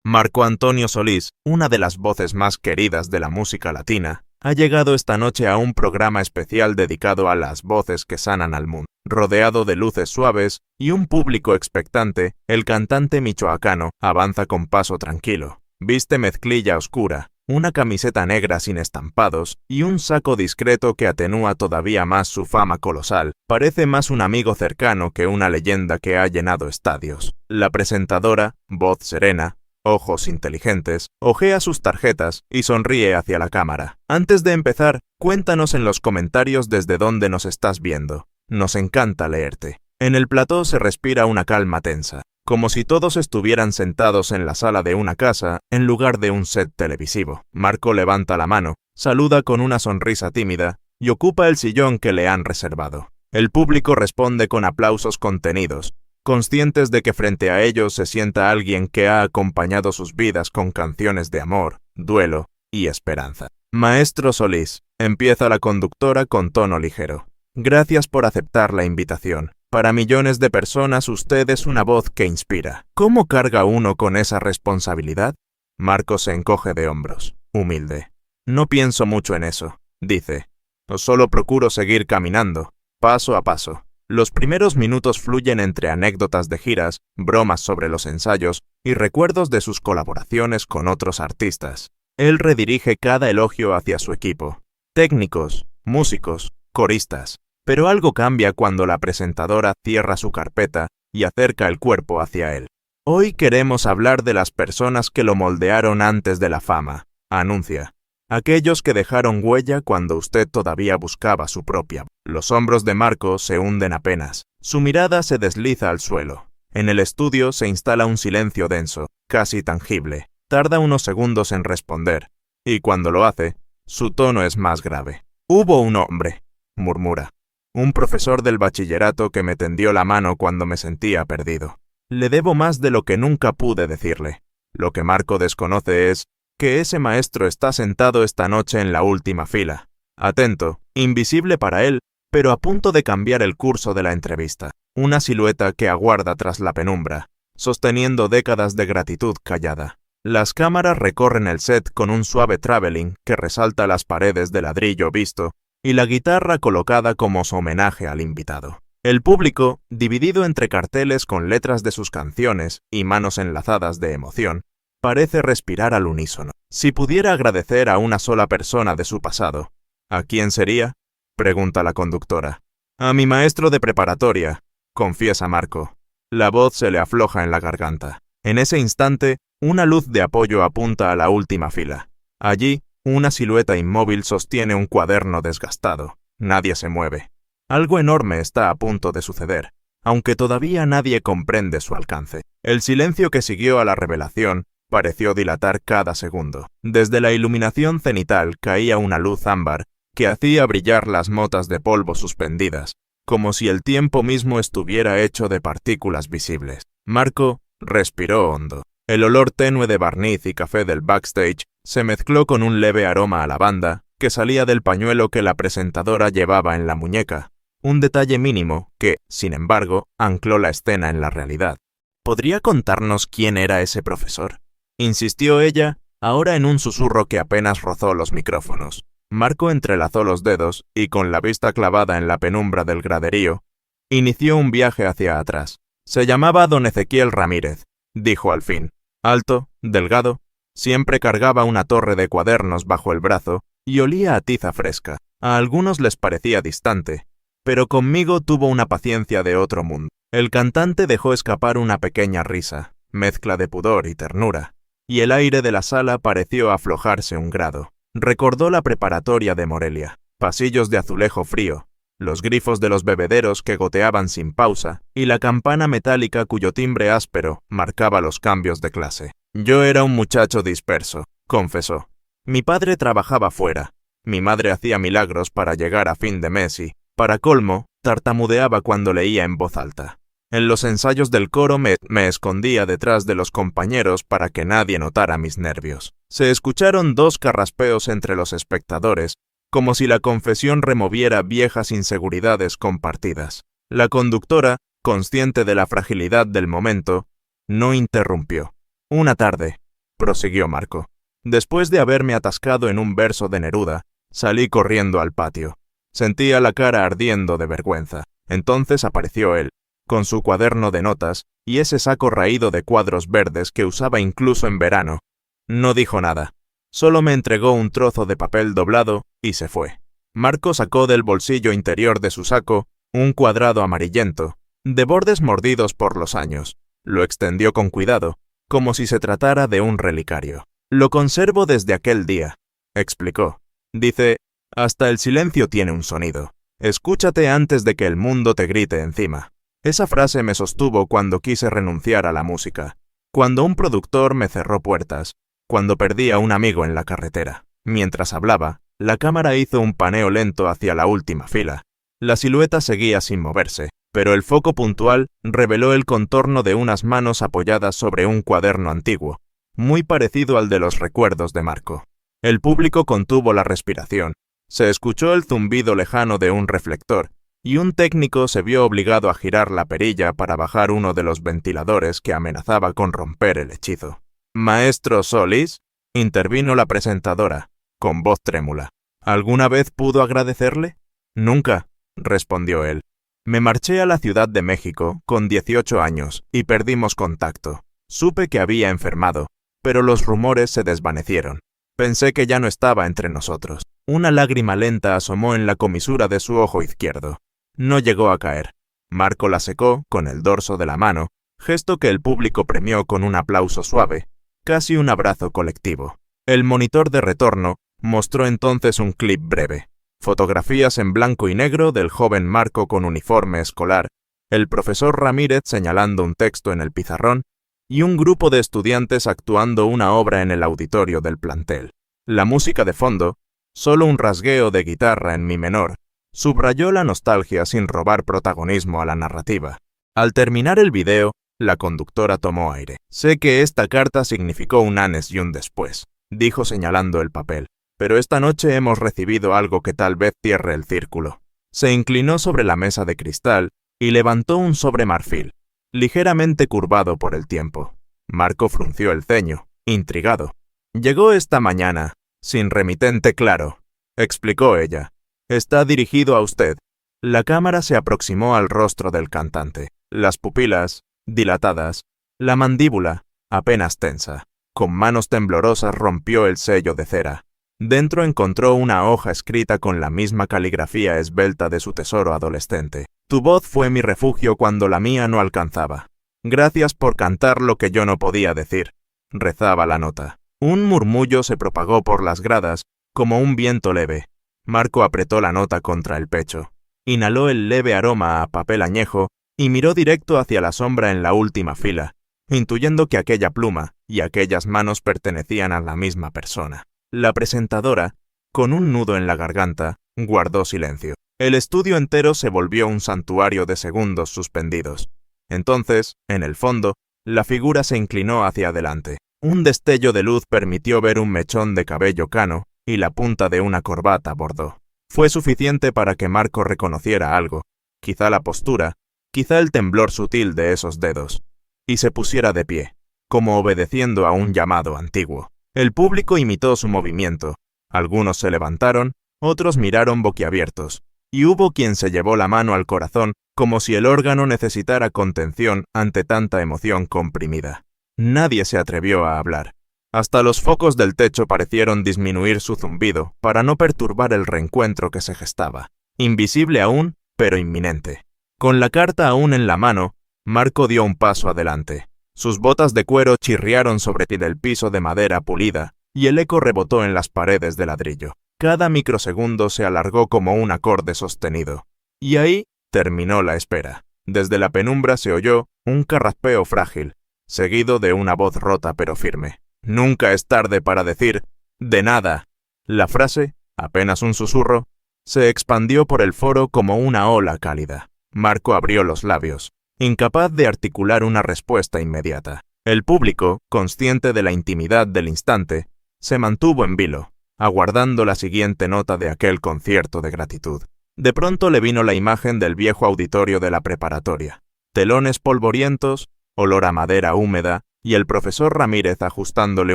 Marco Antonio Solís, una de las voces más queridas de la música latina, ha llegado esta noche a un programa especial dedicado a las voces que sanan al mundo. Rodeado de luces suaves y un público expectante, el cantante michoacano avanza con paso tranquilo. Viste mezclilla oscura, una camiseta negra sin estampados y un saco discreto que atenúa todavía más su fama colosal. Parece más un amigo cercano que una leyenda que ha llenado estadios. La presentadora, voz serena, ojos inteligentes, ojea sus tarjetas y sonríe hacia la cámara. Antes de empezar, cuéntanos en los comentarios desde dónde nos estás viendo. Nos encanta leerte. En el plató se respira una calma tensa, como si todos estuvieran sentados en la sala de una casa en lugar de un set televisivo. Marco levanta la mano, saluda con una sonrisa tímida y ocupa el sillón que le han reservado. El público responde con aplausos contenidos, conscientes de que frente a ellos se sienta alguien que ha acompañado sus vidas con canciones de amor, duelo y esperanza. Maestro Solís, empieza la conductora con tono ligero. Gracias por aceptar la invitación. Para millones de personas usted es una voz que inspira. ¿Cómo carga uno con esa responsabilidad? Marco se encoge de hombros, humilde. No pienso mucho en eso, dice. Solo procuro seguir caminando, paso a paso. Los primeros minutos fluyen entre anécdotas de giras, bromas sobre los ensayos y recuerdos de sus colaboraciones con otros artistas. Él redirige cada elogio hacia su equipo. Técnicos, músicos, coristas. Pero algo cambia cuando la presentadora cierra su carpeta y acerca el cuerpo hacia él. Hoy queremos hablar de las personas que lo moldearon antes de la fama, anuncia. Aquellos que dejaron huella cuando usted todavía buscaba su propia. Los hombros de Marco se hunden apenas. Su mirada se desliza al suelo. En el estudio se instala un silencio denso, casi tangible. Tarda unos segundos en responder, y cuando lo hace, su tono es más grave. Hubo un hombre, murmura. Un profesor del bachillerato que me tendió la mano cuando me sentía perdido. Le debo más de lo que nunca pude decirle. Lo que Marco desconoce es que ese maestro está sentado esta noche en la última fila, atento, invisible para él, pero a punto de cambiar el curso de la entrevista. Una silueta que aguarda tras la penumbra, sosteniendo décadas de gratitud callada. Las cámaras recorren el set con un suave traveling que resalta las paredes de ladrillo visto y la guitarra colocada como su homenaje al invitado. El público, dividido entre carteles con letras de sus canciones y manos enlazadas de emoción, parece respirar al unísono. Si pudiera agradecer a una sola persona de su pasado, ¿a quién sería? Pregunta la conductora. A mi maestro de preparatoria, confiesa Marco. La voz se le afloja en la garganta. En ese instante, una luz de apoyo apunta a la última fila. Allí, una silueta inmóvil sostiene un cuaderno desgastado. Nadie se mueve. Algo enorme está a punto de suceder, aunque todavía nadie comprende su alcance. El silencio que siguió a la revelación pareció dilatar cada segundo. Desde la iluminación cenital caía una luz ámbar que hacía brillar las motas de polvo suspendidas, como si el tiempo mismo estuviera hecho de partículas visibles. Marco respiró hondo. El olor tenue de barniz y café del backstage se mezcló con un leve aroma a lavanda que salía del pañuelo que la presentadora llevaba en la muñeca, un detalle mínimo que, sin embargo, ancló la escena en la realidad. ¿Podría contarnos quién era ese profesor?, insistió ella, ahora en un susurro que apenas rozó los micrófonos. Marco entrelazó los dedos y, con la vista clavada en la penumbra del graderío, inició un viaje hacia atrás. Se llamaba don Ezequiel Ramírez, dijo al fin. Alto, delgado, siempre cargaba una torre de cuadernos bajo el brazo y olía a tiza fresca. A algunos les parecía distante, pero conmigo tuvo una paciencia de otro mundo. El cantante dejó escapar una pequeña risa, mezcla de pudor y ternura, y el aire de la sala pareció aflojarse un grado. Recordó la preparatoria de Morelia, pasillos de azulejo frío, los grifos de los bebederos que goteaban sin pausa y la campana metálica cuyo timbre áspero marcaba los cambios de clase. Yo era un muchacho disperso, confesó. Mi padre trabajaba fuera, mi madre hacía milagros para llegar a fin de mes y, para colmo, tartamudeaba cuando leía en voz alta. En los ensayos del coro me escondía detrás de los compañeros para que nadie notara mis nervios. Se escucharon 2 carraspeos entre los espectadores, como si la confesión removiera viejas inseguridades compartidas. La conductora, consciente de la fragilidad del momento, no interrumpió. Una tarde, prosiguió Marco. Después de haberme atascado en un verso de Neruda, salí corriendo al patio. Sentía la cara ardiendo de vergüenza. Entonces apareció él, con su cuaderno de notas y ese saco raído de cuadros verdes que usaba incluso en verano. No dijo nada. Solo me entregó un trozo de papel doblado y se fue. Marco sacó del bolsillo interior de su saco un cuadrado amarillento, de bordes mordidos por los años. Lo extendió con cuidado, como si se tratara de un relicario. Lo conservo desde aquel día, explicó. Dice, hasta el silencio tiene un sonido. Escúchate antes de que el mundo te grite encima. Esa frase me sostuvo cuando quise renunciar a la música, cuando un productor me cerró puertas, cuando perdí a un amigo en la carretera. Mientras hablaba, la cámara hizo un paneo lento hacia la última fila. La silueta seguía sin moverse, pero el foco puntual reveló el contorno de unas manos apoyadas sobre un cuaderno antiguo, muy parecido al de los recuerdos de Marco. El público contuvo la respiración. Se escuchó el zumbido lejano de un reflector, y un técnico se vio obligado a girar la perilla para bajar uno de los ventiladores que amenazaba con romper el hechizo. «Maestro Solis», intervino la presentadora, con voz trémula. «¿Alguna vez pudo agradecerle?» «Nunca», respondió él. «Me marché a la Ciudad de México con 18 años y perdimos contacto. Supe que había enfermado, pero los rumores se desvanecieron. Pensé que ya no estaba entre nosotros». Una lágrima lenta asomó en la comisura de su ojo izquierdo. No llegó a caer. Marco la secó con el dorso de la mano, gesto que el público premió con un aplauso suave, casi un abrazo colectivo. El monitor de retorno mostró entonces un clip breve. Fotografías en blanco y negro del joven Marco con uniforme escolar, el profesor Ramírez señalando un texto en el pizarrón y un grupo de estudiantes actuando una obra en el auditorio del plantel. La música de fondo, solo un rasgueo de guitarra en mi menor, subrayó la nostalgia sin robar protagonismo a la narrativa. Al terminar el video, la conductora tomó aire. «Sé que esta carta significó un antes y un después», dijo señalando el papel, «pero esta noche hemos recibido algo que tal vez cierre el círculo». Se inclinó sobre la mesa de cristal y levantó un sobre marfil, ligeramente curvado por el tiempo. Marco frunció el ceño, intrigado. «Llegó esta mañana, sin remitente claro», explicó ella. «Está dirigido a usted». La cámara se aproximó al rostro del cantante. Las pupilas, dilatadas, la mandíbula, apenas tensa. Con manos temblorosas rompió el sello de cera. Dentro encontró una hoja escrita con la misma caligrafía esbelta de su tesoro adolescente. «Tu voz fue mi refugio cuando la mía no alcanzaba. Gracias por cantar lo que yo no podía decir», rezaba la nota. Un murmullo se propagó por las gradas, como un viento leve. Marco apretó la nota contra el pecho. Inhaló el leve aroma a papel añejo y miró directo hacia la sombra en la última fila, intuyendo que aquella pluma y aquellas manos pertenecían a la misma persona. La presentadora, con un nudo en la garganta, guardó silencio. El estudio entero se volvió un santuario de segundos suspendidos. Entonces, en el fondo, la figura se inclinó hacia adelante. Un destello de luz permitió ver un mechón de cabello cano y la punta de una corbata bordó. Fue suficiente para que Marco reconociera algo, quizá la postura, quizá el temblor sutil de esos dedos, y se pusiera de pie, como obedeciendo a un llamado antiguo. El público imitó su movimiento. Algunos se levantaron, otros miraron boquiabiertos, y hubo quien se llevó la mano al corazón como si el órgano necesitara contención ante tanta emoción comprimida. Nadie se atrevió a hablar. Hasta los focos del techo parecieron disminuir su zumbido para no perturbar el reencuentro que se gestaba, invisible aún, pero inminente. Con la carta aún en la mano, Marco dio un paso adelante. Sus botas de cuero chirriaron sobre el piso de madera pulida y el eco rebotó en las paredes de ladrillo. Cada microsegundo se alargó como un acorde sostenido. Y ahí terminó la espera. Desde la penumbra se oyó un carraspeo frágil, seguido de una voz rota pero firme. «Nunca es tarde para decir de nada». La frase, apenas un susurro, se expandió por el foro como una ola cálida. Marco abrió los labios, incapaz de articular una respuesta inmediata. El público, consciente de la intimidad del instante, se mantuvo en vilo, aguardando la siguiente nota de aquel concierto de gratitud. De pronto le vino la imagen del viejo auditorio de la preparatoria. Telones polvorientos, olor a madera húmeda y el profesor Ramírez ajustándole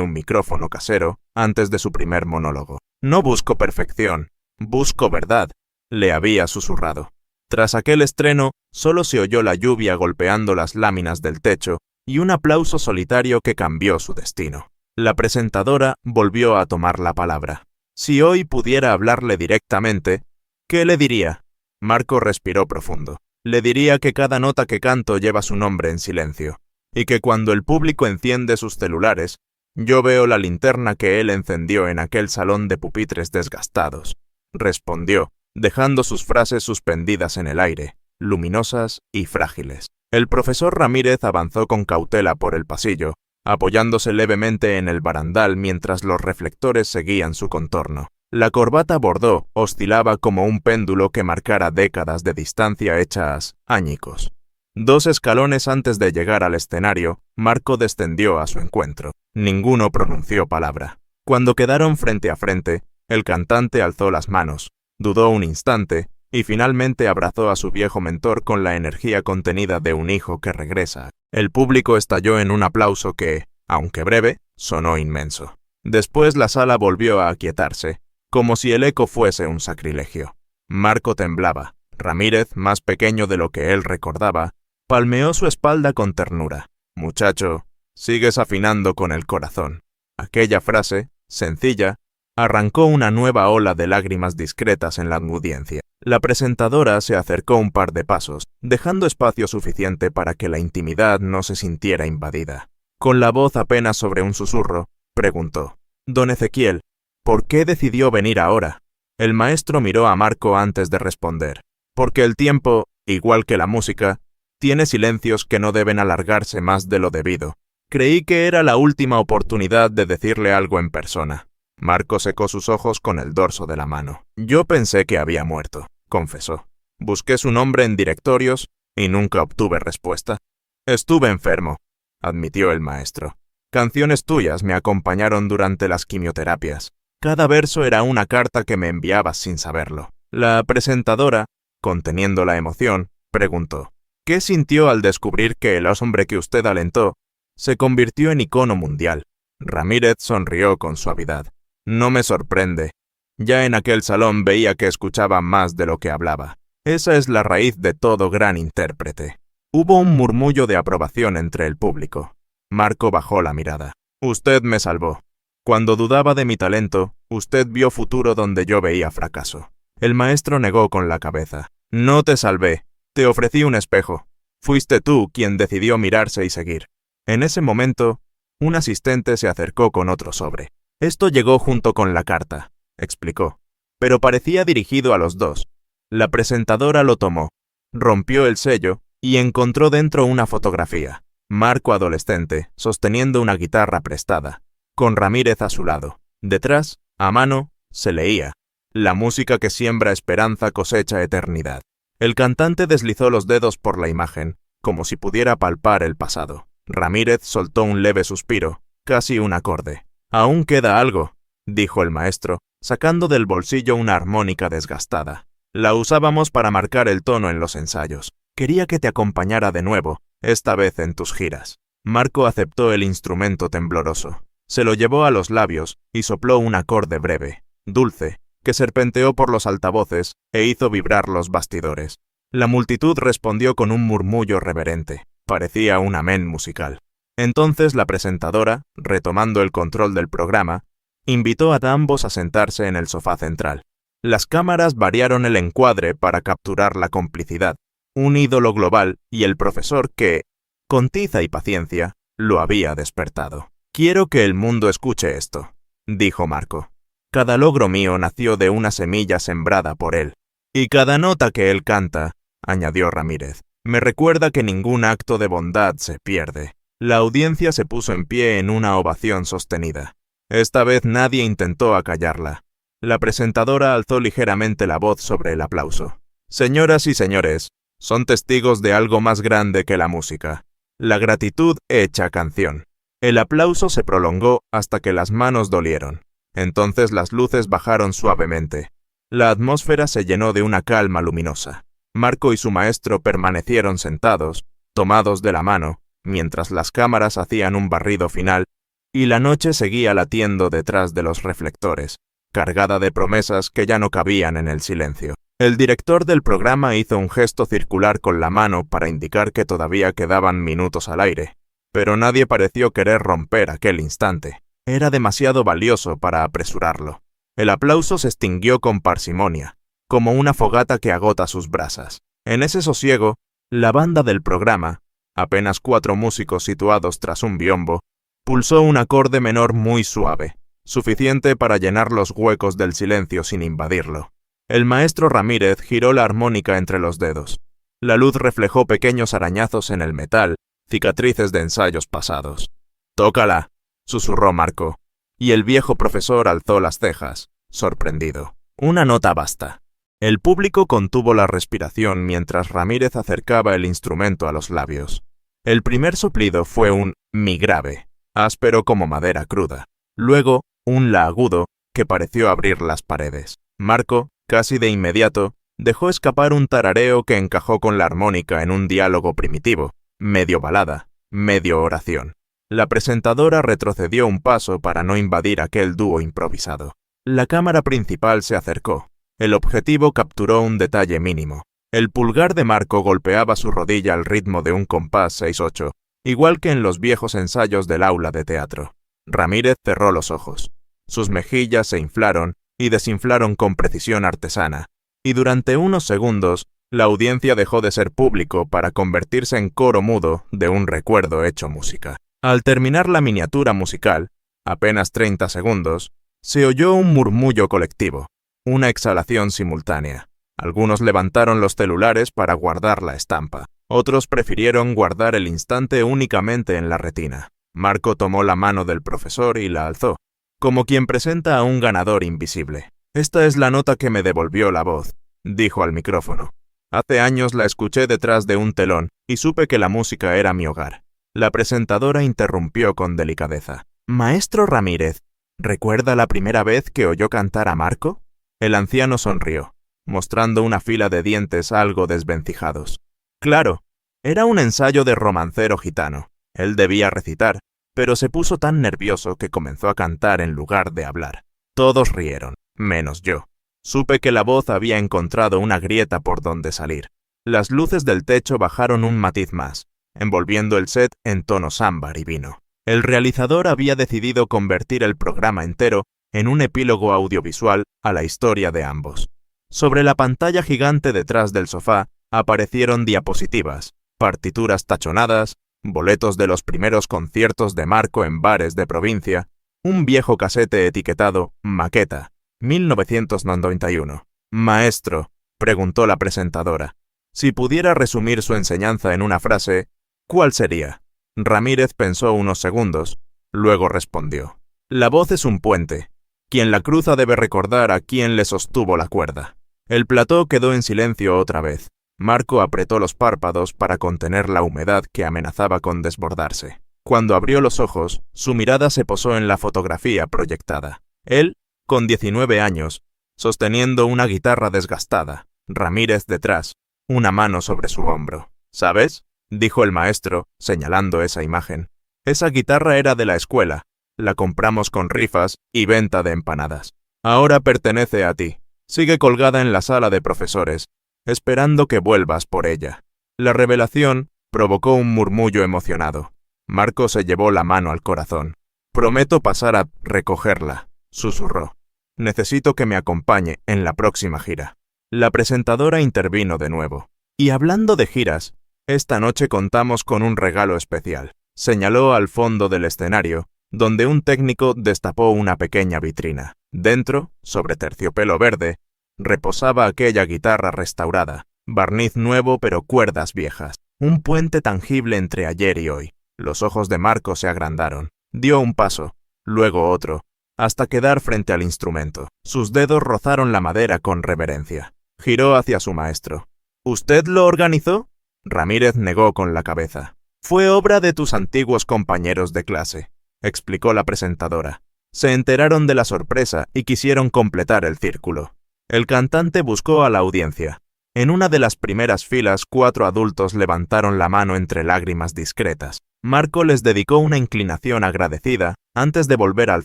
un micrófono casero antes de su primer monólogo. «No busco perfección, busco verdad», le había susurrado. Tras aquel estreno, solo se oyó la lluvia golpeando las láminas del techo y un aplauso solitario que cambió su destino. La presentadora volvió a tomar la palabra. Si hoy pudiera hablarle directamente, ¿qué le diría? Marco respiró profundo. Le diría que cada nota que canto lleva su nombre en silencio, y que cuando el público enciende sus celulares, yo veo la linterna que él encendió en aquel salón de pupitres desgastados. Respondió, dejando sus frases suspendidas en el aire, luminosas y frágiles. El profesor Ramírez avanzó con cautela por el pasillo, apoyándose levemente en el barandal mientras los reflectores seguían su contorno. La corbata bordó oscilaba como un péndulo que marcara décadas de distancia hechas añicos. 2 escalones antes de llegar al escenario, Marco descendió a su encuentro. Ninguno pronunció palabra. Cuando quedaron frente a frente, el cantante alzó las manos, dudó un instante y finalmente abrazó a su viejo mentor con la energía contenida de un hijo que regresa. El público estalló en un aplauso que, aunque breve, sonó inmenso. Después la sala volvió a aquietarse, como si el eco fuese un sacrilegio. Marco temblaba. Ramírez, más pequeño de lo que él recordaba, palmeó su espalda con ternura. «Muchacho, sigues afinando con el corazón». Aquella frase, sencilla, arrancó una nueva ola de lágrimas discretas en la audiencia. La presentadora se acercó un par de pasos, dejando espacio suficiente para que la intimidad no se sintiera invadida. Con la voz apenas sobre un susurro, preguntó: «Don Ezequiel, ¿por qué decidió venir ahora?» El maestro miró a Marco antes de responder. «Porque el tiempo, igual que la música, tiene silencios que no deben alargarse más de lo debido. Creí que era la última oportunidad de decirle algo en persona». Marco secó sus ojos con el dorso de la mano. «Yo pensé que había muerto», confesó. «Busqué su nombre en directorios y nunca obtuve respuesta». «Estuve enfermo», admitió el maestro. «Canciones tuyas me acompañaron durante las quimioterapias. Cada verso era una carta que me enviabas sin saberlo». La presentadora, conteniendo la emoción, preguntó: «¿Qué sintió al descubrir que el hombre que usted alentó se convirtió en icono mundial?» Ramírez sonrió con suavidad. «No me sorprende. Ya en aquel salón veía que escuchaba más de lo que hablaba. Esa es la raíz de todo gran intérprete». Hubo un murmullo de aprobación entre el público. Marco bajó la mirada. «Usted me salvó. Cuando dudaba de mi talento, usted vio futuro donde yo veía fracaso». El maestro negó con la cabeza. «No te salvé. Te ofrecí un espejo. Fuiste tú quien decidió mirarse y seguir». En ese momento, un asistente se acercó con otro sobre. «Esto llegó junto con la carta», explicó, pero parecía dirigido a los dos. La presentadora lo tomó, rompió el sello y encontró dentro una fotografía. Marco adolescente, sosteniendo una guitarra prestada, con Ramírez a su lado. Detrás, a mano, se leía: «La música que siembra esperanza cosecha eternidad». El cantante deslizó los dedos por la imagen, como si pudiera palpar el pasado. Ramírez soltó un leve suspiro, casi un acorde. «Aún queda algo», dijo el maestro, sacando del bolsillo una armónica desgastada. «La usábamos para marcar el tono en los ensayos. Quería que te acompañara de nuevo, esta vez en tus giras». Marco aceptó el instrumento tembloroso. Se lo llevó a los labios y sopló un acorde breve, dulce, que serpenteó por los altavoces e hizo vibrar los bastidores. La multitud respondió con un murmullo reverente. Parecía un amén musical. Entonces la presentadora, retomando el control del programa, invitó a ambos a sentarse en el sofá central. Las cámaras variaron el encuadre para capturar la complicidad, un ídolo global y el profesor que, con tiza y paciencia, lo había despertado. «Quiero que el mundo escuche esto», dijo Marco. «Cada logro mío nació de una semilla sembrada por él. Y cada nota que él canta», añadió Ramírez, «me recuerda que ningún acto de bondad se pierde». La audiencia se puso en pie en una ovación sostenida. Esta vez nadie intentó acallarla. La presentadora alzó ligeramente la voz sobre el aplauso. «Señoras y señores, son testigos de algo más grande que la música. La gratitud hecha canción». El aplauso se prolongó hasta que las manos dolieron. Entonces las luces bajaron suavemente. La atmósfera se llenó de una calma luminosa. Marco y su maestro permanecieron sentados, tomados de la mano, mientras las cámaras hacían un barrido final y la noche seguía latiendo detrás de los reflectores, cargada de promesas que ya no cabían en el silencio. El director del programa hizo un gesto circular con la mano para indicar que todavía quedaban minutos al aire, pero nadie pareció querer romper aquel instante. Era demasiado valioso para apresurarlo. El aplauso se extinguió con parsimonia, como una fogata que agota sus brasas. En ese sosiego, la banda del programa, apenas 4 músicos situados tras un biombo, pulsó un acorde menor muy suave, suficiente para llenar los huecos del silencio sin invadirlo. El maestro Ramírez giró la armónica entre los dedos. La luz reflejó pequeños arañazos en el metal, cicatrices de ensayos pasados. «Tócala», susurró Marco, y el viejo profesor alzó las cejas, sorprendido. «Una nota basta». El público contuvo la respiración mientras Ramírez acercaba el instrumento a los labios. El primer soplido fue un mi grave, áspero como madera cruda. Luego, un la agudo, que pareció abrir las paredes. Marco, casi de inmediato, dejó escapar un tarareo que encajó con la armónica en un diálogo primitivo, medio balada, medio oración. La presentadora retrocedió un paso para no invadir aquel dúo improvisado. La cámara principal se acercó. El objetivo capturó un detalle mínimo. El pulgar de Marco golpeaba su rodilla al ritmo de un compás 6/8, igual que en los viejos ensayos del aula de teatro. Ramírez cerró los ojos. Sus mejillas se inflaron y desinflaron con precisión artesana, y durante unos segundos la audiencia dejó de ser público para convertirse en coro mudo de un recuerdo hecho música. Al terminar la miniatura musical, apenas 30 segundos, se oyó un murmullo colectivo, una exhalación simultánea. Algunos levantaron los celulares para guardar la estampa. Otros prefirieron guardar el instante únicamente en la retina. Marco tomó la mano del profesor y la alzó, como quien presenta a un ganador invisible. «Esta es la nota que me devolvió la voz», dijo al micrófono. «Hace años la escuché detrás de un telón y supe que la música era mi hogar». La presentadora interrumpió con delicadeza. «Maestro Ramírez, ¿recuerda la primera vez que oyó cantar a Marco?» El anciano sonrió, mostrando una fila de dientes algo desvencijados. «Claro, era un ensayo de romancero gitano. Él debía recitar, pero se puso tan nervioso que comenzó a cantar en lugar de hablar. Todos rieron, menos yo. Supe que la voz había encontrado una grieta por donde salir. Las luces del techo bajaron un matiz más, envolviendo el set en tonos ámbar y vino. El realizador había decidido convertir el programa entero en un epílogo audiovisual a la historia de ambos. Sobre la pantalla gigante detrás del sofá aparecieron diapositivas, partituras tachonadas, boletos de los primeros conciertos de Marco en bares de provincia, un viejo casete etiquetado Maqueta, 1991. «Maestro», preguntó la presentadora, «si pudiera resumir su enseñanza en una frase, ¿cuál sería?» Ramírez pensó unos segundos, luego respondió: «La voz es un puente. Quien la cruza debe recordar a quien le sostuvo la cuerda». El plató quedó en silencio otra vez. Marco apretó los párpados para contener la humedad que amenazaba con desbordarse. Cuando abrió los ojos, su mirada se posó en la fotografía proyectada. Él, con 19 años, sosteniendo una guitarra desgastada, Ramírez detrás, una mano sobre su hombro. «¿Sabes?», dijo el maestro, señalando esa imagen. «Esa guitarra era de la escuela. La compramos con rifas y venta de empanadas. Ahora pertenece a ti. Sigue colgada en la sala de profesores, esperando que vuelvas por ella». La revelación provocó un murmullo emocionado. Marco se llevó la mano al corazón. «Prometo pasar a recogerla», susurró. «Necesito que me acompañe en la próxima gira». La presentadora intervino de nuevo. «Y hablando de giras, esta noche contamos con un regalo especial». Señaló al fondo del escenario, donde un técnico destapó una pequeña vitrina. Dentro, sobre terciopelo verde, reposaba aquella guitarra restaurada, barniz nuevo pero cuerdas viejas, un puente tangible entre ayer y hoy. Los ojos de Marco se agrandaron. Dio un paso, luego otro, hasta quedar frente al instrumento. Sus dedos rozaron la madera con reverencia. Giró hacia su maestro. «¿Usted lo organizó?» Ramírez negó con la cabeza. «Fue obra de tus antiguos compañeros de clase», explicó la presentadora. Se enteraron de la sorpresa y quisieron completar el círculo. El cantante buscó a la audiencia. En una de las primeras filas 4 adultos levantaron la mano entre lágrimas discretas. Marco les dedicó una inclinación agradecida antes de volver al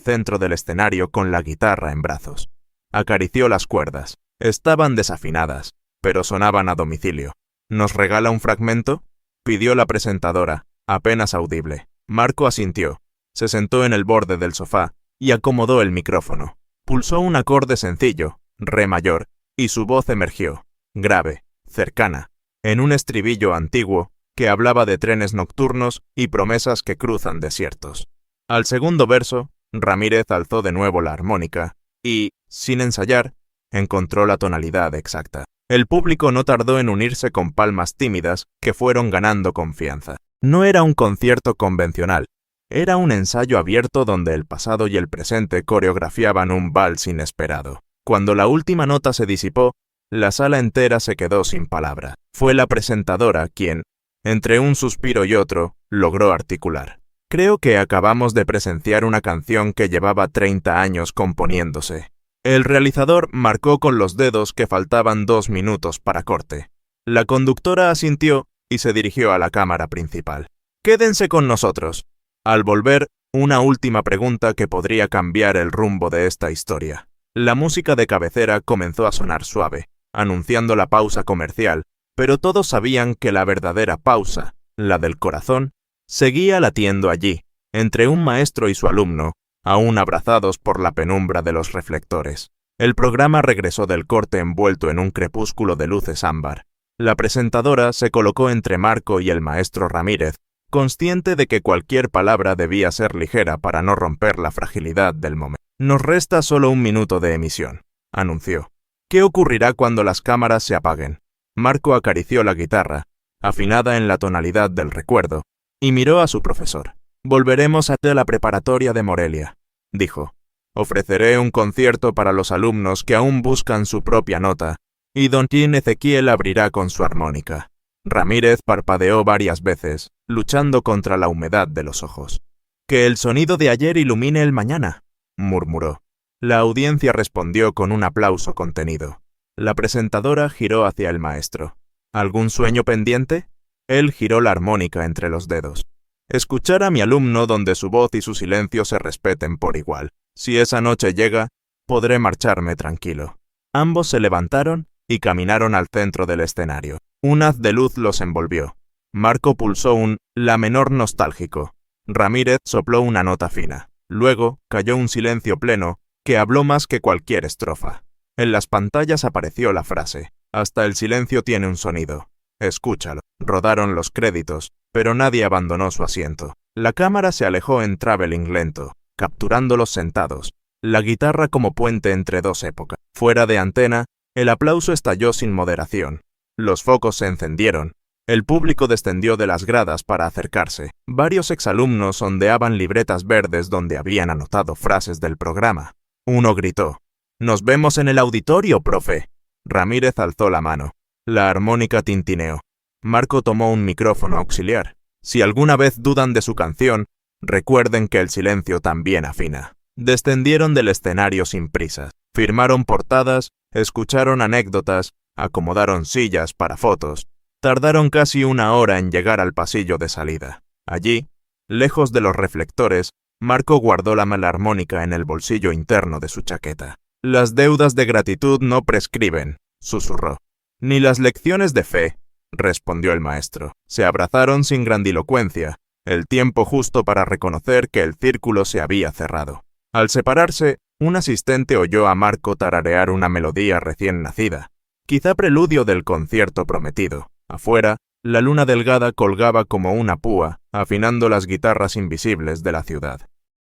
centro del escenario con la guitarra en brazos. Acarició las cuerdas. Estaban desafinadas, pero sonaban a domicilio. ¿Nos regala un fragmento?, pidió la presentadora, apenas audible. Marco asintió. Se sentó en el borde del sofá y acomodó el micrófono. Pulsó un acorde sencillo, re mayor, y su voz emergió, grave, cercana, en un estribillo antiguo que hablaba de trenes nocturnos y promesas que cruzan desiertos. Al segundo verso, Ramírez alzó de nuevo la armónica y, sin ensayar, encontró la tonalidad exacta. El público no tardó en unirse con palmas tímidas que fueron ganando confianza. No era un concierto convencional, era un ensayo abierto donde el pasado y el presente coreografiaban un vals inesperado. Cuando la última nota se disipó, la sala entera se quedó sin palabra. Fue la presentadora quien, entre un suspiro y otro, logró articular. Creo que acabamos de presenciar una canción que llevaba 30 años componiéndose. El realizador marcó con los dedos que faltaban 2 minutos para corte. La conductora asintió y se dirigió a la cámara principal. «Quédense con nosotros». Al volver, una última pregunta que podría cambiar el rumbo de esta historia. La música de cabecera comenzó a sonar suave, anunciando la pausa comercial, pero todos sabían que la verdadera pausa, la del corazón, seguía latiendo allí, entre un maestro y su alumno, aún abrazados por la penumbra de los reflectores. El programa regresó del corte envuelto en un crepúsculo de luces ámbar. La presentadora se colocó entre Marco y el maestro Ramírez, consciente de que cualquier palabra debía ser ligera para no romper la fragilidad del momento. «Nos resta solo 1 minuto de emisión», anunció. «¿Qué ocurrirá cuando las cámaras se apaguen?» Marco acarició la guitarra, afinada en la tonalidad del recuerdo, y miró a su profesor. «Volveremos a la preparatoria de Morelia», dijo. «Ofreceré un concierto para los alumnos que aún buscan su propia nota, y don Ezequiel abrirá con su armónica». Ramírez parpadeó varias veces, luchando contra la humedad de los ojos. «Que el sonido de ayer ilumine el mañana», murmuró. La audiencia respondió con un aplauso contenido. La presentadora giró hacia el maestro. «¿Algún sueño pendiente?» Él giró la armónica entre los dedos. «Escuchar a mi alumno donde su voz y su silencio se respeten por igual. Si esa noche llega, podré marcharme tranquilo». Ambos se levantaron y caminaron al centro del escenario. Un haz de luz los envolvió. Marco pulsó un la menor nostálgico. Ramírez sopló una nota fina. Luego cayó un silencio pleno que habló más que cualquier estrofa. En las pantallas apareció la frase: «Hasta el silencio tiene un sonido. Escúchalo». Rodaron los créditos, pero nadie abandonó su asiento. La cámara se alejó en traveling lento, capturándolos sentados, la guitarra como puente entre dos épocas. Fuera de antena, el aplauso estalló sin moderación. Los focos se encendieron. El público descendió de las gradas para acercarse. Varios exalumnos ondeaban libretas verdes donde habían anotado frases del programa. Uno gritó: «Nos vemos en el auditorio, profe». Ramírez alzó la mano. La armónica tintineó. Marco tomó un micrófono auxiliar. «Si alguna vez dudan de su canción, recuerden que el silencio también afina». Descendieron del escenario sin prisas. Firmaron portadas, escucharon anécdotas, acomodaron sillas para fotos. Tardaron casi 1 hora en llegar al pasillo de salida. Allí, lejos de los reflectores, Marco guardó la armónica en el bolsillo interno de su chaqueta. «Las deudas de gratitud no prescriben», susurró. «Ni las lecciones de fe», respondió el maestro. Se abrazaron sin grandilocuencia, el tiempo justo para reconocer que el círculo se había cerrado. Al separarse, un asistente oyó a Marco tararear una melodía recién nacida, quizá preludio del concierto prometido. Afuera, la luna delgada colgaba como una púa, afinando las guitarras invisibles de la ciudad.